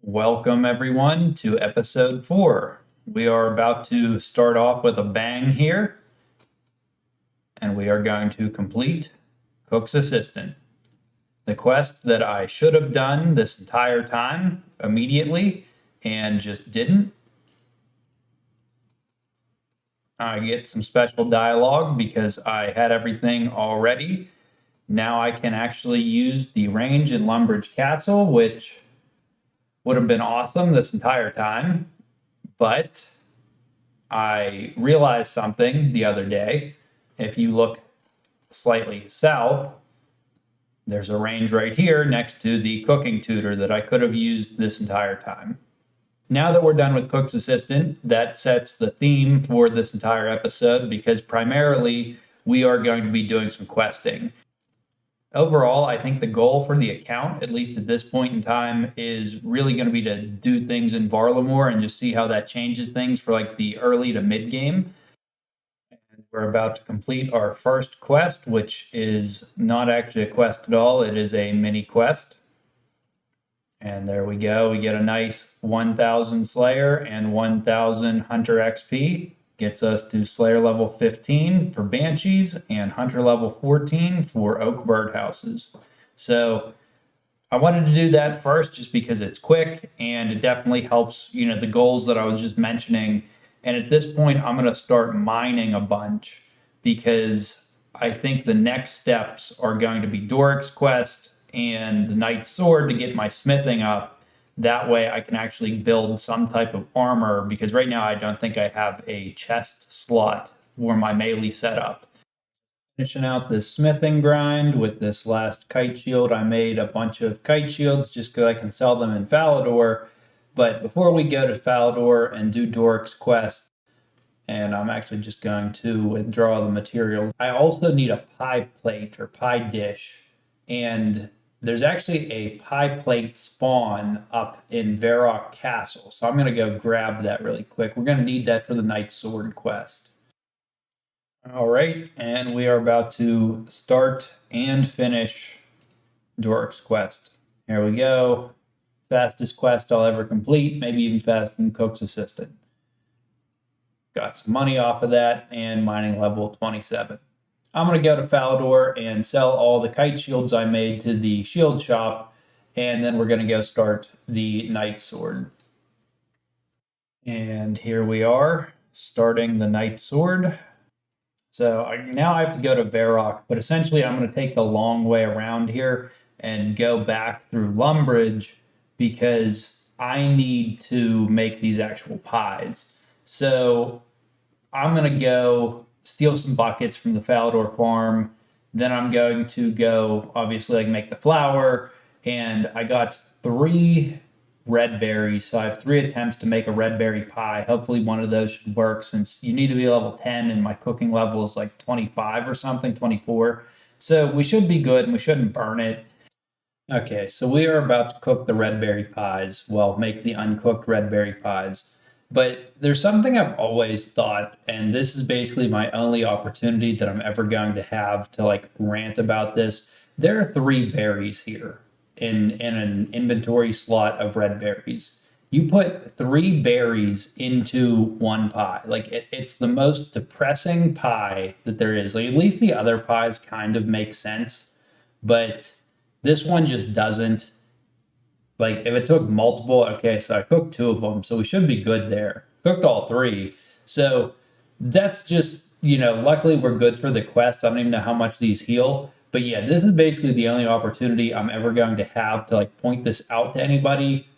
Welcome, everyone, to episode 4. We are about to start off with a bang here, and we are going to complete Cook's Assistant. The quest that I should have done this entire time immediately and just didn't. I get some special dialogue because I had everything already. Now I can actually use the range in Lumbridge Castle, which would have been awesome this entire time, but I realized something the other day. If you look slightly south, there's a range right here next to the cooking tutor that I could have used this entire time. Now that we're done with Cook's Assistant, that sets the theme for this entire episode because primarily we are going to be doing some questing. Overall, I think the goal for the account, at least at this point in time, is really going to be to do things in Varlamore and just see how that changes things for like the early to mid game. And we're about to complete our first quest, which is not actually a quest at all. It is a mini quest. And there we go. We get a nice 1,000 Slayer and 1,000 Hunter XP. Gets us to Slayer level 15 for Banshees and Hunter level 14 for Oak Birdhouses. So I wanted to do that first just because it's quick and it definitely helps, the goals that I was just mentioning. And at this point, I'm going to start mining a bunch because I think the next steps are going to be Doric's quest and the Knight's Sword to get my smithing up. That way I can actually build some type of armor because right now I don't think I have a chest slot for my melee setup. Finishing out this smithing grind with this last kite shield. I made a bunch of kite shields just because I can sell them in Falador. But before we go to Falador and do Doric's quest, and I'm actually just going to withdraw the materials, I also need a pie plate or pie dish. And there's actually a pie plate spawn up in Varrock Castle. So I'm going to go grab that really quick. We're going to need that for the Knight's Sword quest. All right, and we are about to start and finish Doric's quest. Here we go. Fastest quest I'll ever complete, maybe even faster than Cook's Assistant. Got some money off of that and mining level 27. I'm going to go to Falador and sell all the kite shields I made to the shield shop, and then we're going to go start the Knight's Sword. And here we are, starting the Knight's Sword. So now I have to go to Varrock, but essentially I'm going to take the long way around here and go back through Lumbridge because I need to make these actual pies. So I'm going to go steal some buckets from the Falador farm. Then I'm going to go, obviously, make the flour. And I got 3 red berries. So I have 3 attempts to make a red berry pie. Hopefully one of those should work since you need to be level 10 and my cooking level is like 25 or something, 24. So we should be good and we shouldn't burn it. Okay, so we are about to cook the red berry pies. Well, make the uncooked red berry pies. But there's something I've always thought, and this is basically my only opportunity that I'm ever going to have to rant about this. There are 3 berries here in an inventory slot of red berries. You put 3 berries into one pie. It's the most depressing pie that there is. At least the other pies kind of make sense, but this one just doesn't. If it took multiple, okay, so I cooked 2 of them, so we should be good there. Cooked all 3. So that's just, luckily we're good for the quest. I don't even know how much these heal. But yeah, this is basically the only opportunity I'm ever going to have to point this out to anybody.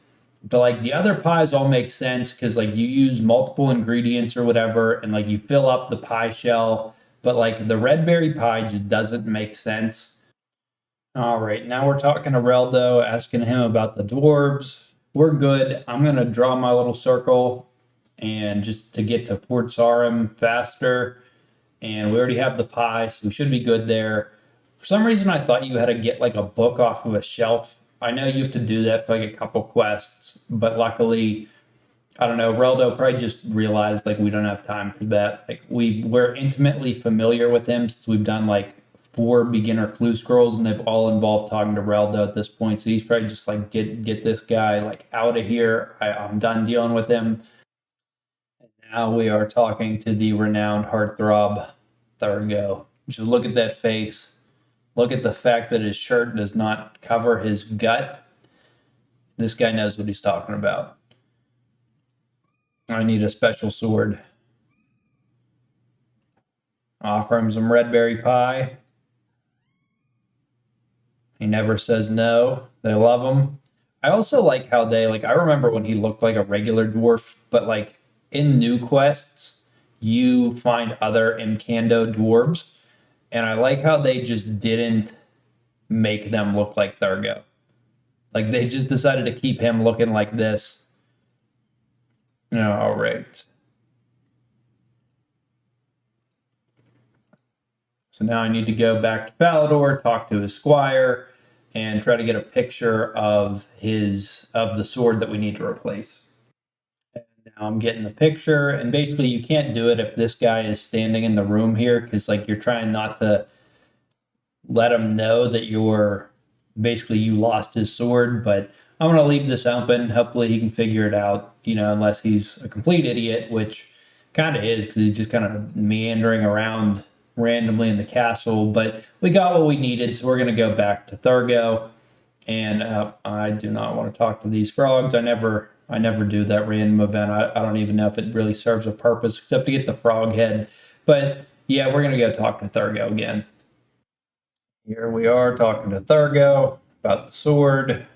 But the other pies all make sense because you use multiple ingredients or whatever, and you fill up the pie shell. But the red berry pie just doesn't make sense. All right, now we're talking to Reldo, asking him about the dwarves. We're good. I'm going to draw my little circle and just to get to Port Sarum faster. And we already have the pie, so we should be good there. For some reason, I thought you had to get a book off of a shelf. I know you have to do that for a couple quests, but luckily, I don't know, Reldo probably just realized we don't have time for that. We're intimately familiar with him since we've done 4 beginner clue scrolls, and they've all involved talking to Reldo at this point. So he's probably just like, get this guy like out of here. I'm done dealing with him. And now we are talking to the renowned heartthrob Thurgo. Just look at that face. Look at the fact that his shirt does not cover his gut. This guy knows what he's talking about. I need a special sword. Offer him some red berry pie. He never says no. They love him. I also like how they, like, I remember when he looked like a regular dwarf, but like in new quests, you find other Imcando dwarves, and I like how they just didn't make them look like Thurgo. Like, they just decided to keep him looking like this. All right. So now I need to go back to Falador, talk to his squire, and try to get a picture of the sword that we need to replace. And now I'm getting the picture, and basically you can't do it if this guy is standing in the room here, because like you're trying not to let him know that you lost his sword. But I'm going to leave this open. Hopefully he can figure it out, unless he's a complete idiot, which kind of is, because he's just kind of meandering around randomly in the castle. But we got what we needed, so we're going to go back to Thurgo. And I do not want to talk to these frogs. I never do that random event. I don't even know if it really serves a purpose except to get the frog head. But yeah, we're going to go talk to Thurgo again. Here we are talking to Thurgo about the sword.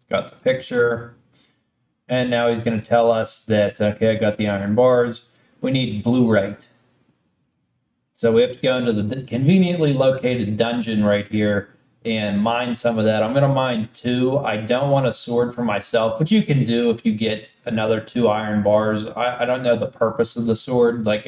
Got the picture. And now he's going to tell us that, okay, I got the iron bars. We need Blu-rate. So we have to go into the conveniently located dungeon right here and mine some of that. I'm going to mine 2. I don't want a sword for myself, which you can do if you get another 2 iron bars. I don't know the purpose of the sword. I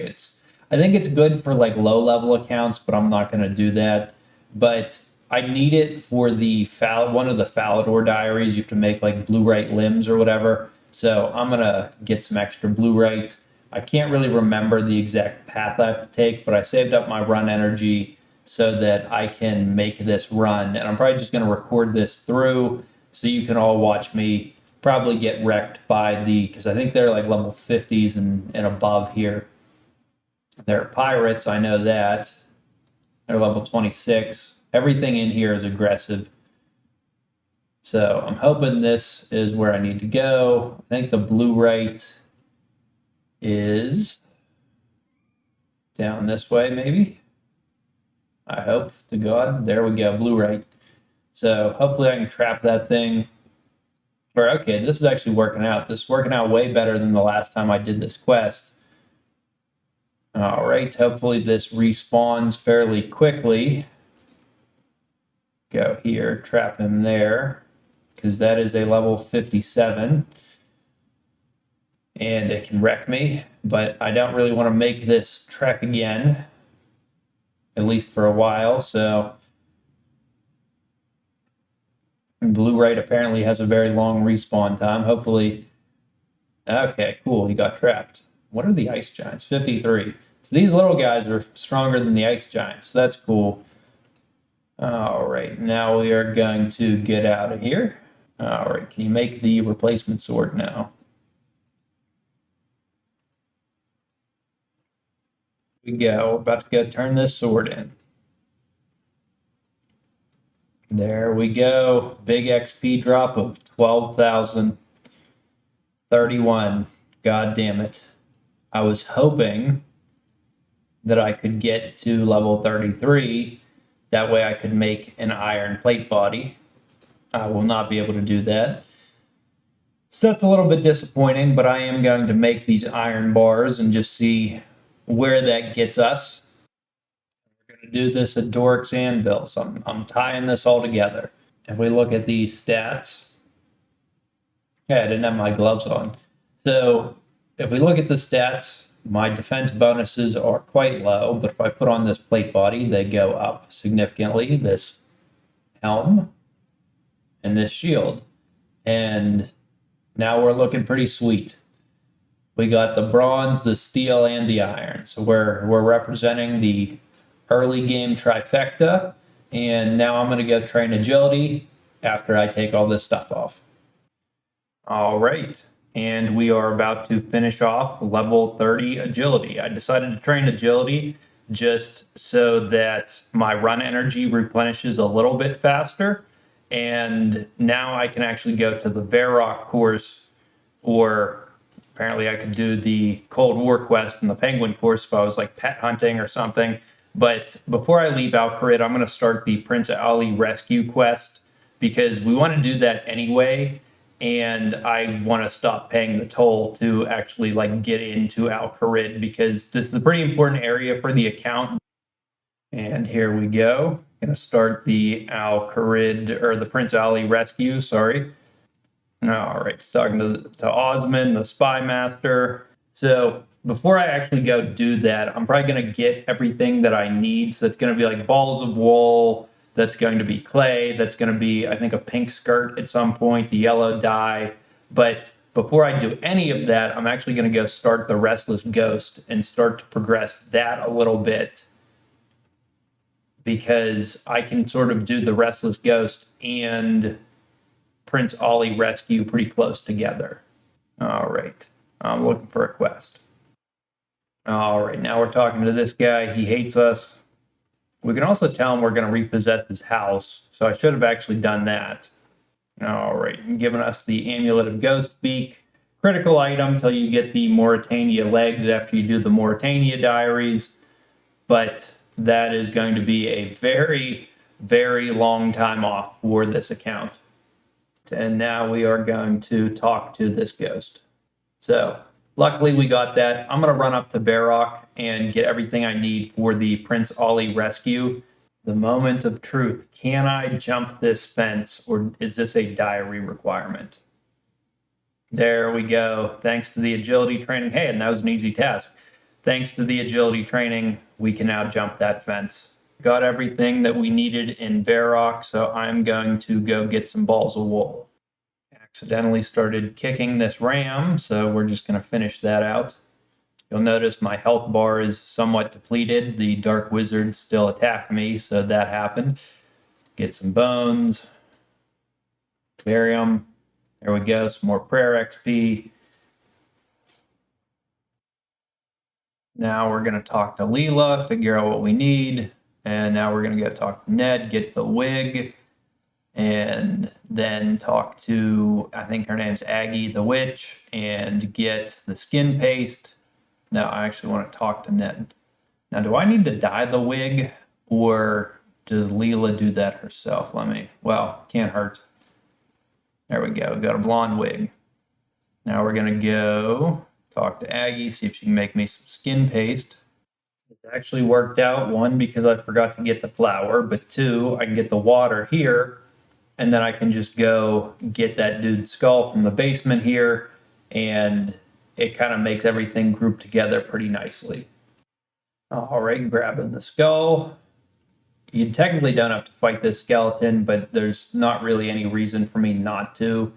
think it's good for like low level accounts, but I'm not going to do that. But I need it for one of the Falador diaries. You have to make like Blu-rate limbs or whatever. So I'm going to get some extra Blu-rate. I can't really remember the exact path I have to take, but I saved up my run energy so that I can make this run. And I'm probably just going to record this through so you can all watch me probably get wrecked by because I think they're like level 50s and above here. They're pirates, I know that. They're level 26. Everything in here is aggressive. So I'm hoping this is where I need to go. I think the Blu-rate is down this way, maybe. I hope to God. There we go, Blu-rate. So hopefully I can trap that thing. Or okay, this is actually working out. This is working out way better than the last time I did this quest. All right, hopefully this respawns fairly quickly. Go here, trap him there, because that is a level 57. And it can wreck me, but I don't really want to make this trek again, at least for a while. So Blu-rate apparently has a very long respawn time. Hopefully, okay, cool, he got trapped. What are the ice giants? 53. So these little guys are stronger than the ice giants. So that's cool. All right, now we are going to get out of here. All right, can you make the replacement sword now? We go. We're about to go turn this sword in. There we go. Big XP drop of 12,031. God damn it. I was hoping that I could get to level 33. That way I could make an iron plate body. I will not be able to do that. So that's a little bit disappointing, but I am going to make these iron bars and just see where that gets us. We're going to do this at Doric's Anvil, so I'm tying this all together. If we look at these stats, yeah, I didn't have my gloves on. So if we look at the stats, my defense bonuses are quite low, but if I put on this plate body, they go up significantly. This helm and this shield. And now we're looking pretty sweet. We got the bronze, the steel, and the iron. So we're representing the early game trifecta. And now I'm going to go train agility after I take all this stuff off. All right. And we are about to finish off level 30 agility. I decided to train agility just so that my run energy replenishes a little bit faster. And now I can actually go to the Varrock course, or apparently I could do the Cold War quest and the Penguin course if I was like pet hunting or something. But before I leave Al-Qarid, I'm going to start the Prince Ali rescue quest because we want to do that anyway. And I want to stop paying the toll to actually like get into Al-Qarid because this is a pretty important area for the account. And here we go. Going to start the Al-Qarid or the Prince Ali rescue. Sorry. All right, talking to Osmond, the spy master. So before I actually go do that, I'm probably going to get everything that I need. So it's going to be like balls of wool. That's going to be clay. That's going to be, I think, a pink skirt at some point, the yellow dye. But before I do any of that, I'm actually going to go start the Restless Ghost and start to progress that a little bit because I can sort of do the Restless Ghost and Prince Ali rescue pretty close together. All right. I'm looking for a quest. All right. Now we're talking to this guy. He hates us. We can also tell him we're going to repossess his house. So I should have actually done that. All right. Giving us the Amulet of Ghost Speak. Critical item till you get the Mauritania legs after you do the Mauritania diaries. But that is going to be a very, very long time off for this account. And now we are going to talk to this ghost. So luckily we got that. I'm going to run up to Varrock and get everything I need for the Prince Ali rescue. The moment of truth. Can I jump this fence or is this a diary requirement? There we go. Thanks to the agility training. Hey, and that was an easy task. Thanks to the agility training, we can now jump that fence. Got everything that we needed in Varrock, so I'm going to go get some balls of wool. Accidentally started kicking this ram, so we're just going to finish that out. You'll notice my health bar is somewhat depleted. The dark wizard still attacked me, so that happened. Get some bones. Bury them. There we go, some more prayer XP. Now we're going to talk to Leela, figure out what we need. And now we're going to go talk to Ned, get the wig, and then talk to, I think her name's Aggie the witch, and get the skin paste. No, I actually want to talk to Ned. Now, do I need to dye the wig, or does Leela do that herself? Well, can't hurt. There we go, got a blonde wig. Now we're going to go talk to Aggie, see if she can make me some skin paste. It actually worked out, one, because I forgot to get the flour, but two, I can get the water here, and then I can just go get that dude's skull from the basement here, and it kind of makes everything group together pretty nicely. All right, grabbing the skull. You technically don't have to fight this skeleton, but there's not really any reason for me not to,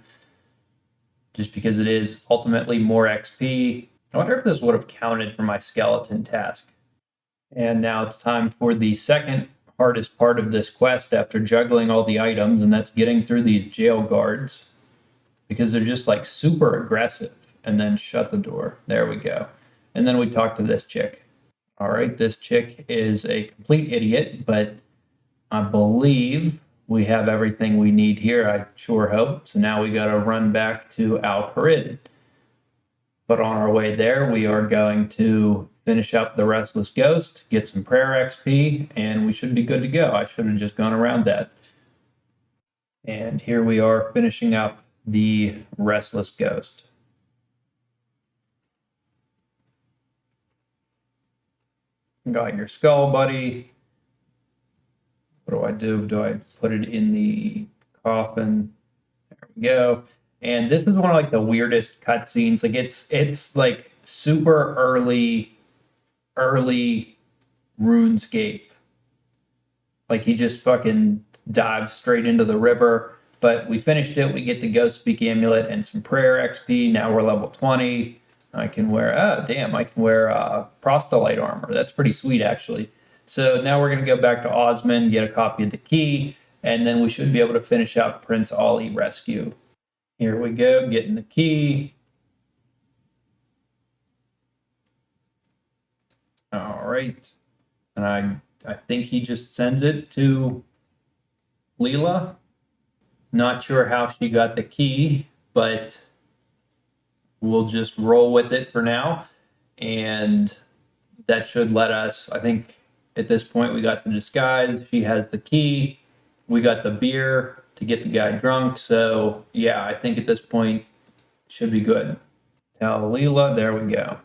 just because it is ultimately more XP. I wonder if this would have counted for my skeleton task. And now it's time for the second hardest part of this quest after juggling all the items, and that's getting through these jail guards because they're just like super aggressive. And then shut the door. There we go. And then we talk to this chick. All right, this chick is a complete idiot, but I believe we have everything we need here. I sure hope. So now we got to run back to Al-Qarid. But on our way there, we are going to finish up the Restless Ghost, get some prayer XP, and we should be good to go. I should have just gone around that. And here we are finishing up the Restless Ghost. Got your skull, buddy. What do I do? Do I put it in the coffin? There we go. And this is one of like the weirdest cutscenes. Like it's like super early RuneScape. Like he just fucking dives straight into the river. But we finished it. We get the Ghost Speak Amulet and some prayer XP. Now we're level 20. I can wear, I can wear proselyte armor. That's pretty sweet, actually. So now we're going to go back to Osmond, get a copy of the key, and then we should be able to finish out Prince Ollie rescue. Here we go, getting the key. All right. And I think he just sends it to Leela. Not sure how she got the key, but we'll just roll with it for now. And that should let us, I think at this point we got the disguise, she has the key, we got the beer to get the guy drunk. So yeah, I think at this point should be good. Tell Leela, there we go.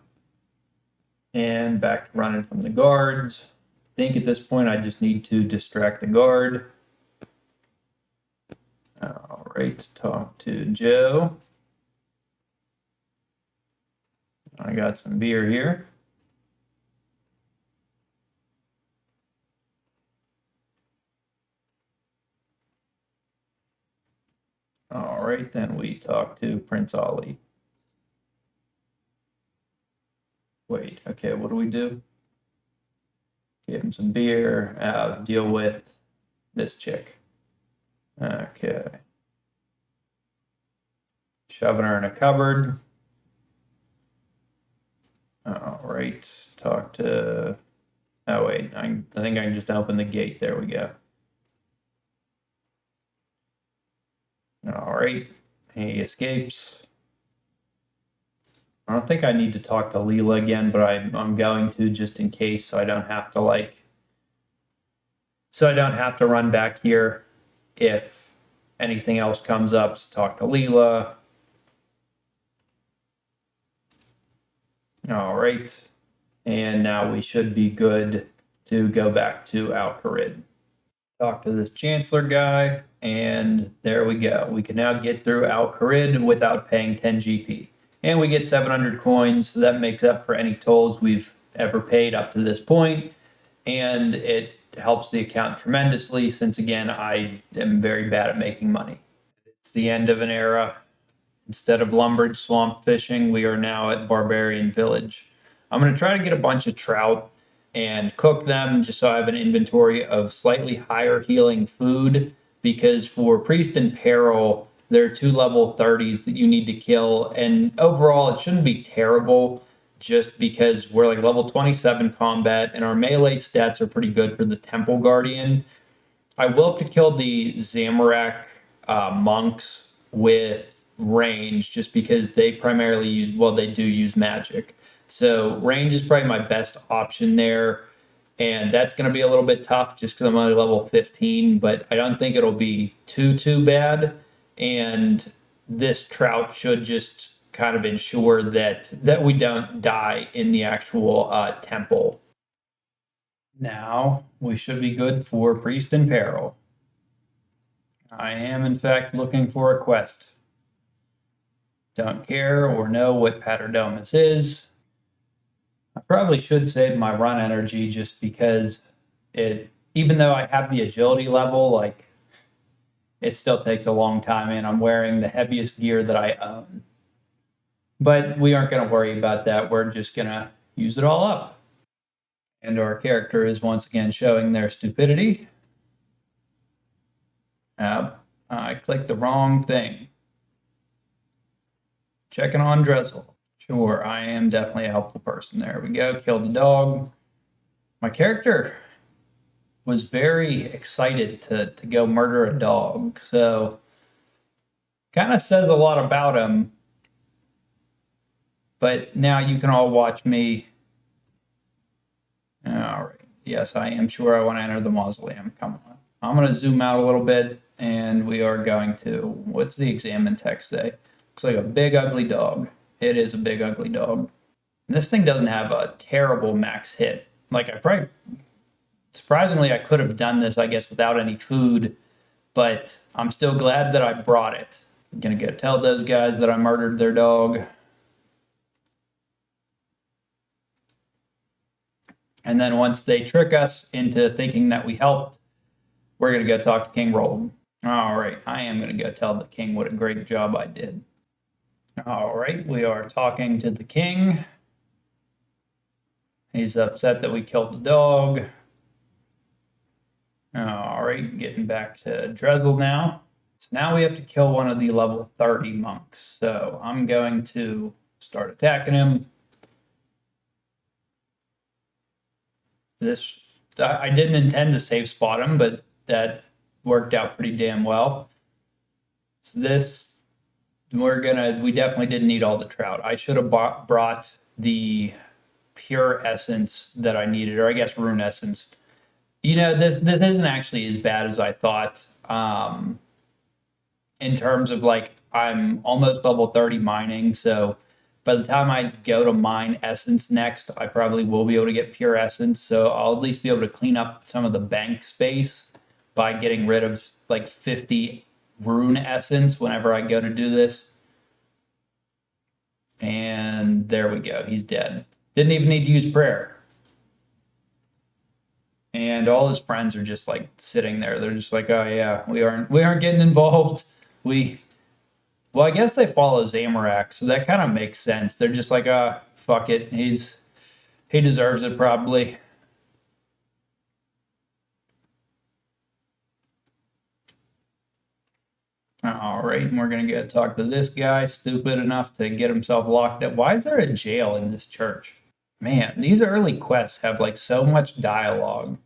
And back to running from the guards. I think at this point I just need to distract the guard. All right, talk to Joe. I got some beer here. All right, then we talk to Prince Ollie. Wait, okay, what do we do? Give him some beer, deal with this chick. Okay. Shoving her in a cupboard. All right, talk to, oh wait, I think I can just open the gate. There we go. All right, he escapes. I don't think I need to talk to Leela again, but I'm going to just in case, so I don't have to run back here if anything else comes up. So talk to Leela. All right, and now we should be good to go back to Alcarid. Talk to this Chancellor guy, and there we go. We can now get through Alcarid without paying 10 GP. And we get 700 coins, so that makes up for any tolls we've ever paid up to this point. And it helps the account tremendously since, again, I am very bad at making money. It's the end of an era. Instead of Lumbridge swamp fishing, we are now at Barbarian Village. I'm going to try to get a bunch of trout and cook them just so I have an inventory of slightly higher healing food, because for Priest and Peril, there are 2 level 30s that you need to kill, and overall it shouldn't be terrible just because we're like level 27 combat and our melee stats are pretty good for the Temple Guardian. I will have to kill the Zamorak monks with range just because they primarily use, well, they do use magic. So range is probably my best option there. And that's going to be a little bit tough just because I'm only level 15, but I don't think it'll be too bad. And this trout should just kind of ensure that we don't die in the actual temple. Now we should be good for Priest and Peril. I am, in fact, looking for a quest. Don't care or know what Paterdomus is. I probably should save my run energy just because even though I have the agility level, like, it still takes a long time and I'm wearing the heaviest gear that I own. But we aren't going to worry about that. We're just going to use it all up. And our character is once again showing their stupidity. I clicked the wrong thing. Checking on Drizzle. Sure, I am definitely a helpful person. There we go. Killed the dog. My character was very excited to go murder a dog. So kind of says a lot about him. But now you can all watch me. All right. Yes, I am sure I want to enter the mausoleum. Come on. I'm going to zoom out a little bit, and we are going to, what's the examine text say? Looks like a big ugly dog. It is a big ugly dog. And this thing doesn't have a terrible max hit. Like, surprisingly, I could have done this, I guess, without any food, but I'm still glad that I brought it. I'm going to go tell those guys that I murdered their dog. And then once they trick us into thinking that we helped, we're going to go talk to King Roland. All right, I am going to go tell the king what a great job I did. All right, we are talking to the king. He's upset that we killed the dog. All right, getting back to Dresel now. So now we have to kill one of the level 30 monks. So I'm going to start attacking him. This I didn't intend to save spot him, but that worked out pretty damn well. So this we definitely didn't need all the trout. I should have brought the pure essence that I needed, or I guess rune essence. This isn't actually as bad as I thought. In terms of like I'm almost level 30 mining, so by the time I go to mine essence next, I probably will be able to get pure essence. So I'll at least be able to clean up some of the bank space by getting rid of like 50 rune essence whenever I go to do this. And there we go. He's dead. Didn't even need to use prayer. And all his friends are just like sitting there. They're just like, oh yeah, we aren't getting involved. Well, I guess they follow Zamorak, so that kind of makes sense. They're just like, fuck it. He deserves it probably. All right, and we're gonna go talk to this guy, stupid enough to get himself locked up. Why is there a jail in this church? Man, these early quests have like so much dialogue.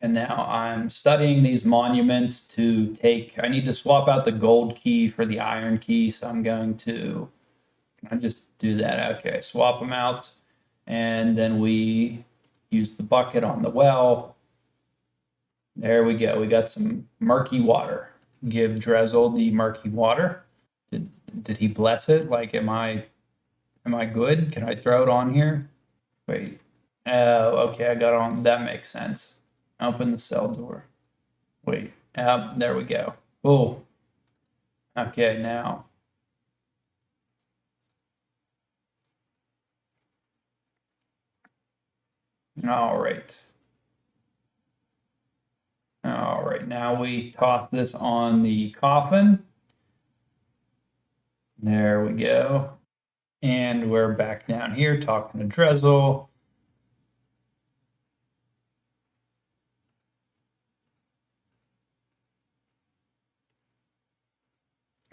And now I'm studying these monuments to I need to swap out the gold key for the iron key. So I just do that. Okay, swap them out. And then we use the bucket on the well. There we go. We got some murky water. Give Dresel the murky water. Did he bless it? Like, am I good? Can I throw it on here? Wait. Oh, okay, I got on. That makes sense. Open the cell door. Wait. There we go. Oh. Okay, now. All right. All right, now we toss this on the coffin. There we go. And we're back down here talking to Dresel.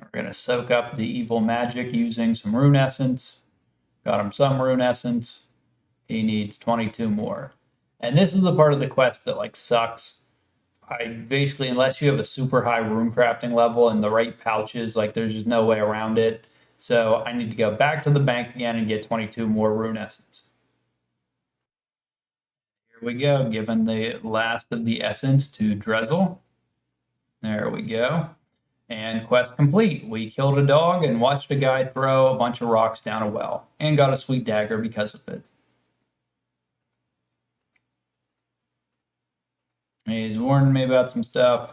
We're going to soak up the evil magic using some rune essence. Got him some rune essence. He needs 22 more. And this is the part of the quest that like sucks. I basically, unless you have a super high rune crafting level and the right pouches, like there's just no way around it. So I need to go back to the bank again and get 22 more rune essence. Here we go, giving the last of the essence to Dresel. There we go. And quest complete. We killed a dog and watched a guy throw a bunch of rocks down a well and got a sweet dagger because of it. He's warned me about some stuff.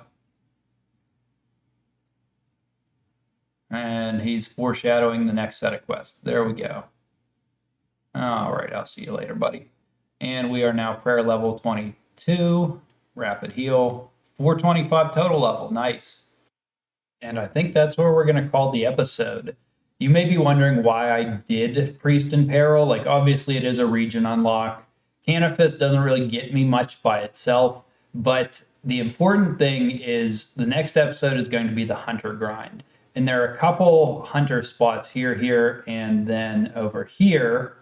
And he's foreshadowing the next set of quests. There we go. All right, I'll see you later, buddy. And we are now prayer level 22, rapid heal, 425 total level. Nice. And I think that's where we're going to call the episode. You may be wondering why I did Priest in Peril. Like, obviously, it is a region unlock. Canifis doesn't really get me much by itself, but the important thing is the next episode is going to be the hunter grind. And there are a couple hunter spots here, and then over here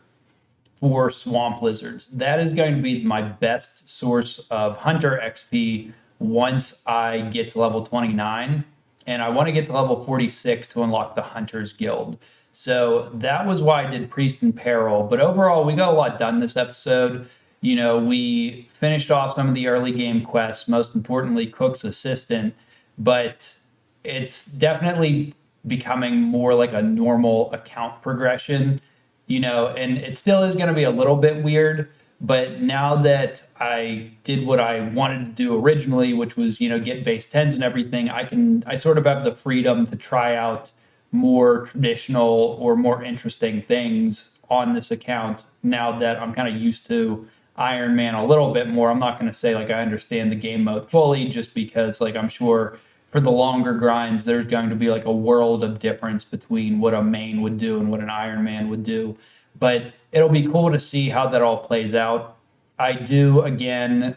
for swamp lizards. That is going to be my best source of hunter XP once I get to level 29. And I want to get to level 46 to unlock the Hunter's Guild. So that was why I did Priest in Peril. But overall, we got a lot done this episode. We finished off some of the early game quests, most importantly, Cook's Assistant. But it's definitely becoming more like a normal account progression, and it still is going to be a little bit weird. But now that I did what I wanted to do originally, which was, get base 10s and everything, I sort of have the freedom to try out more traditional or more interesting things on this account now that I'm kind of used to Iron Man a little bit more. I'm not going to say like I understand the game mode fully, just because like I'm sure for the longer grinds, there's going to be like a world of difference between what a main would do and what an Iron Man would do. But it'll be cool to see how that all plays out. I do, again,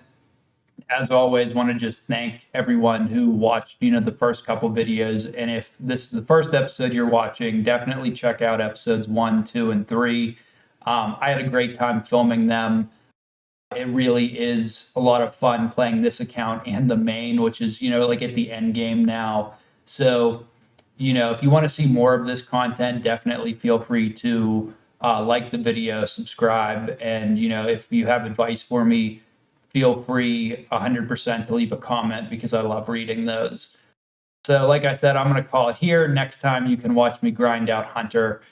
As always, want to just thank everyone who watched, the first couple videos. And if this is the first episode you're watching, definitely check out episodes 1, 2, and 3. I had a great time filming them. It really is a lot of fun playing this account and the main, which is, like at the end game now. So, if you want to see more of this content, definitely feel free to like the video, subscribe, and, if you have advice for me, feel free 100% to leave a comment because I love reading those. So, like I said, I'm going to call it here. Next time you can watch me grind out Hunter.